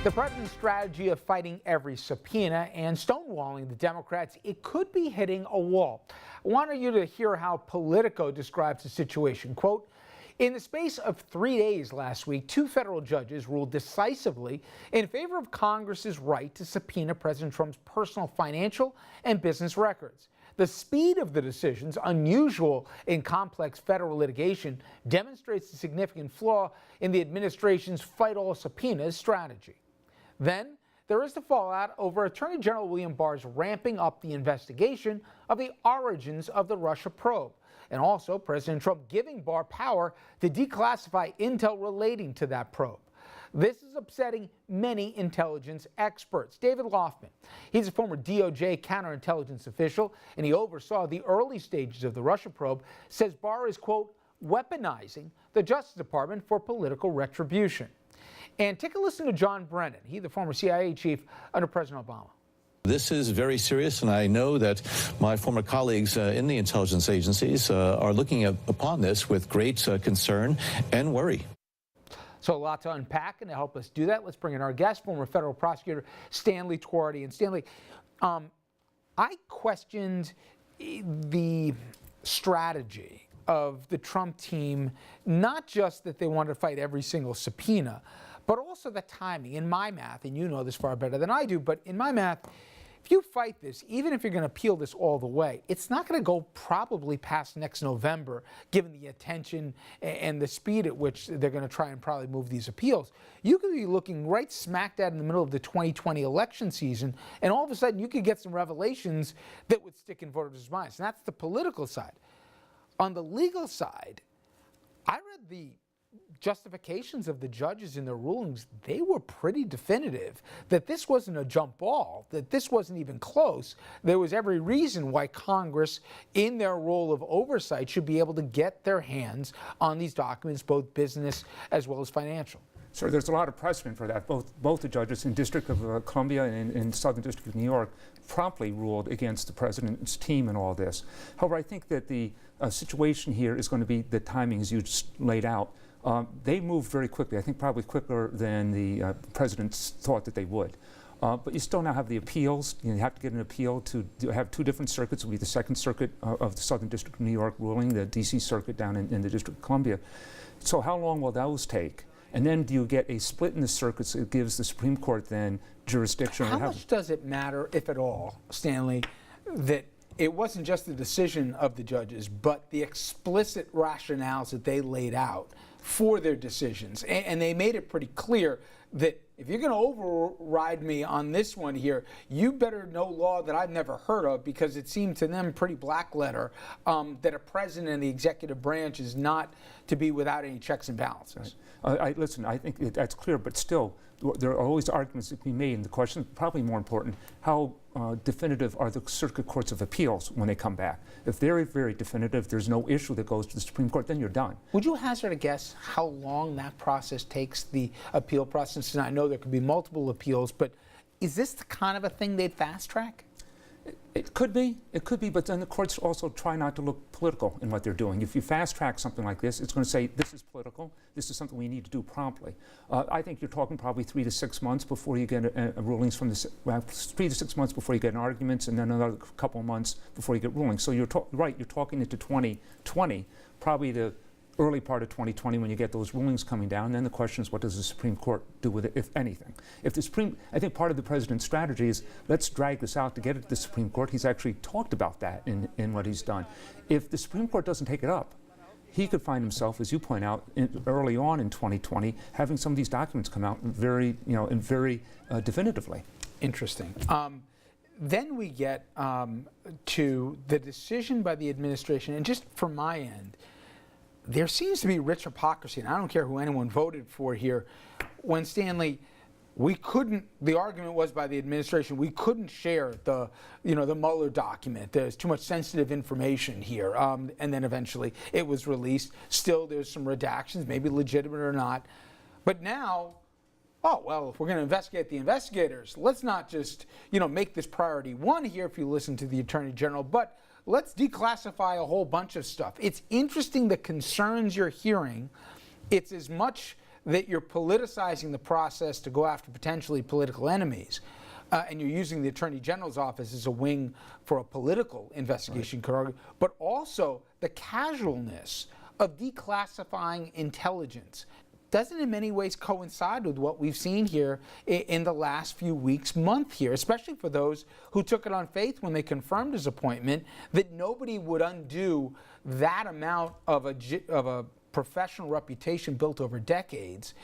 The president's strategy of fighting every subpoena and stonewalling the Democrats, it could be hitting a wall. I wanted you to hear how Politico describes the situation. Quote, in the space of 3 days last week, 2 federal judges ruled decisively in favor of Congress's right to subpoena President Trump's personal financial and business records. The speed of the decisions, unusual in complex federal litigation, demonstrates a significant flaw in the administration's fight-all subpoenas strategy. Then, there is the fallout over Attorney General William Barr's ramping up the investigation of the origins of the Russia probe, and also President Trump giving Barr power to declassify intel relating to that probe. This is upsetting many intelligence experts. David Laufman, he's a former DOJ counterintelligence official, and he oversaw the early stages of the Russia probe, says Barr is, quote, weaponizing the Justice Department for political retribution. And take a listen to John Brennan, he the former CIA chief under President Obama. This is very serious, and I know that my former colleagues in the intelligence agencies are looking upon this with great concern and worry. So a lot to unpack, and to help us do that, let's bring in our guest, former federal prosecutor Stanley Twardy. And Stanley, I questioned the strategy of the Trump team, not just that they wanted to fight every single subpoena, but also the timing. In my math, and you know this far better than I do, but in my math, if you fight this, even if you're going to appeal this all the way, it's not going to go probably past next November, given the attention and the speed at which they're going to try and probably move these appeals. You could be looking right smack dab in the middle of the 2020 election season, and all of a sudden you could get some revelations that would stick in voters' minds. And that's the political side. On the legal side, I read the justifications of the judges in their rulings. They were pretty definitive that this wasn't a jump ball, that this wasn't even close. There was every reason why Congress, in their role of oversight, should be able to get their hands on these documents, both business as well as financial. So there's a lot of precedent for that. Both the judges in District of Columbia and in Southern District of New York promptly ruled against the president's team in all this. However, I think that the situation here is going to be the timing as you just laid out. They moved very quickly, I think probably quicker than the presidents thought that they would. But you still now have the appeals. You have to get an appeal to have 2 different circuits. It will be the Second Circuit of the Southern District of New York ruling, the D.C. Circuit down in the District of Columbia. So how long will those take? And then do you get a split in the circuits that gives the Supreme Court then jurisdiction? How much does it matter, if at all, Stanley, that it wasn't just the decision of the judges, but the explicit rationales that they laid out for their decisions? And they made it pretty clear that if you're going to override me on this one here, you better know law that I've never heard of, because it seemed to them pretty black letter that a president and the executive branch is not to be without any checks and balances. Right. Listen, I think that's clear, but still, there are always arguments that can be made, and the question, probably more important, how definitive are the circuit courts of appeals when they come back? If they're very definitive, there's no issue that goes to the Supreme Court, then you're done. Would you hazard a guess how long that process takes, the appeal process? And I know there could be multiple appeals, but is this the kind of a thing they'd fast track? It could be, but then the courts also try not to look political in what they're doing. If you fast track something like this, it's going to say this is political, this is something we need to do promptly. I think you're talking probably 3 to 6 months before you get rulings from the, 3 to 6 months before you get arguments, and then another couple of months before you get rulings. So you're right, you're talking into 2020, probably the early part of 2020 when you get those rulings coming down. And then the question is, what does the Supreme Court do with it, if anything? If the I think part of the president's strategy is, let's drag this out to get it to the Supreme Court. He's actually talked about that in what he's done. If the Supreme Court doesn't take it up, he could find himself, as you point out, early on in 2020, having some of these documents come out very definitively. Interesting. Then we get to the decision by the administration, and just from my end, there seems to be rich hypocrisy, and I don't care who anyone voted for here. When Stanley, the argument was by the administration, we couldn't share the Mueller document. There's too much sensitive information here. And then eventually it was released. Still, there's some redactions, maybe legitimate or not. But now, oh, well, if we're going to investigate the investigators, let's not just, make this priority 1 here if you listen to the Attorney General, but let's declassify a whole bunch of stuff. It's interesting the concerns you're hearing. It's as much that you're politicizing the process to go after potentially political enemies, and you're using the Attorney General's office as a wing for a political investigation, could argue, but also the casualness of declassifying intelligence doesn't in many ways coincide with what we've seen here in the last few weeks, month here, especially for those who took it on faith when they confirmed his appointment, that nobody would undo that amount of a professional reputation built over decades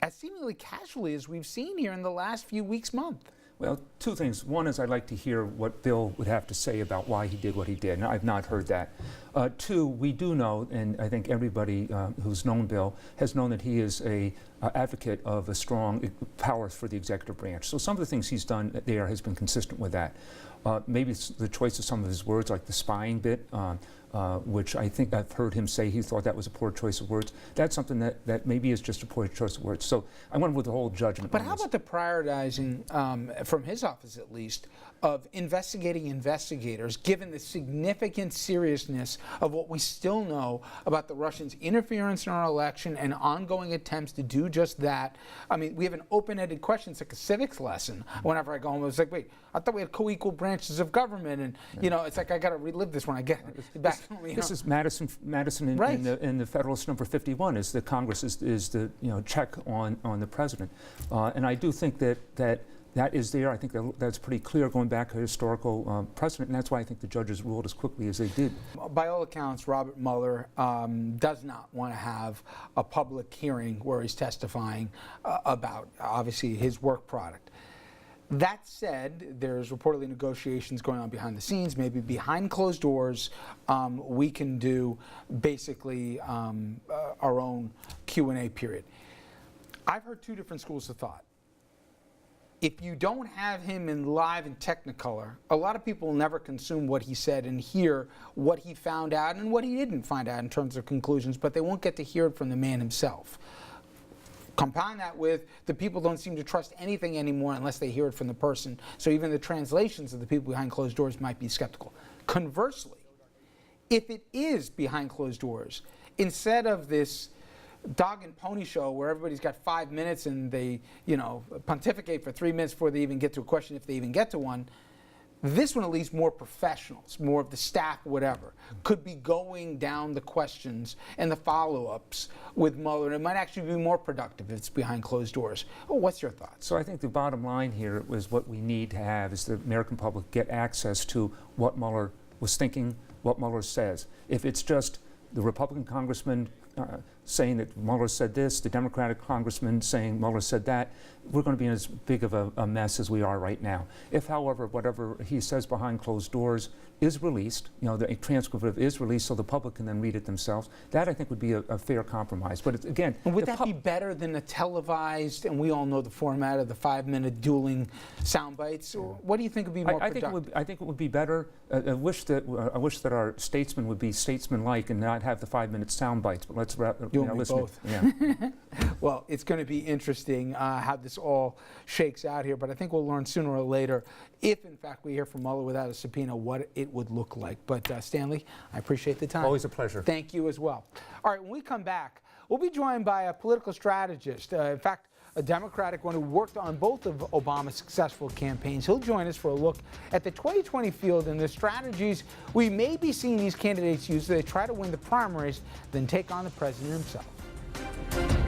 as seemingly casually as we've seen here in the last few weeks, month. Well, two things. One is I'd like to hear what Bill would have to say about why he did what he did. Now, I've not heard that. Two, we do know, and I think everybody who's known Bill has known that he is a advocate of a strong powers for the executive branch. So some of the things he's done there has been consistent with that. Maybe it's the choice of some of his words, like the spying bit, which I think I've heard him say he thought that was a poor choice of words. That's something that maybe is just a poor choice of words. So I went with the whole judgment. But how about the prioritizing, from his office at least, of investigating investigators, given the significant seriousness of what we still know about the Russians' interference in our election and ongoing attempts to do just that? I mean, we have an open-ended question. It's like a civics lesson. Whenever I go home, it's like, wait, I thought we had co-equal branches of government, and you know, it's like I got to relive this when I get back. This is Madison right. in the Federalist number 51 is that Congress is the check on the president, and I do think that is there. I think that's pretty clear going back to historical precedent, and that's why I think the judges ruled as quickly as they did. By all accounts, Robert Mueller does not want to have a public hearing where he's testifying about, obviously, his work product. That said, there's reportedly negotiations going on behind the scenes, maybe behind closed doors. We can do basically our own Q&A period. I've heard two different schools of thought. If you don't have him in live and technicolor, a lot of people will never consume what he said and hear what he found out and what he didn't find out in terms of conclusions, but they won't get to hear it from the man himself. Compound that with the people don't seem to trust anything anymore unless they hear it from the person, so even the translations of the people behind closed doors might be skeptical. Conversely, if it is behind closed doors, instead of this dog and pony show where everybody's got 5 minutes and they, pontificate for 3 minutes before they even get to a question, if they even get to one, this one, at least more professionals, more of the staff, whatever, could be going down the questions and the follow-ups with Mueller, and it might actually be more productive if it's behind closed doors. What's your thoughts? So I think the bottom line here is what we need to have is the American public get access to what Mueller was thinking, what Mueller says. If it's just the Republican congressman saying that Mueller said this, the Democratic congressman saying Mueller said that, we're going to be in as big of a mess as we are right now. If, however, whatever he says behind closed doors is released, the transcript of it is released so the public can then read it themselves, that I think would be a fair compromise. But again, would that be better than a televised, and we all know the format of the 5-minute dueling sound bites? Or what do you think would be more productive? I think it would be better. I wish that our statesmen would be statesman-like and not have the 5-minute sound bites. But let's listen. Both. Yeah. Well, it's going to be interesting how this all shakes out here, but I think we'll learn sooner or later if, in fact, we hear from Mueller without a subpoena what it would look like. But Stanley, I appreciate the time. Always a pleasure. Thank you as well. All right, when we come back, we'll be joined by a political strategist, in fact, a Democratic one who worked on both of Obama's successful campaigns. He'll join us for a look at the 2020 field and the strategies we may be seeing these candidates use as they try to win the primaries, then take on the president himself.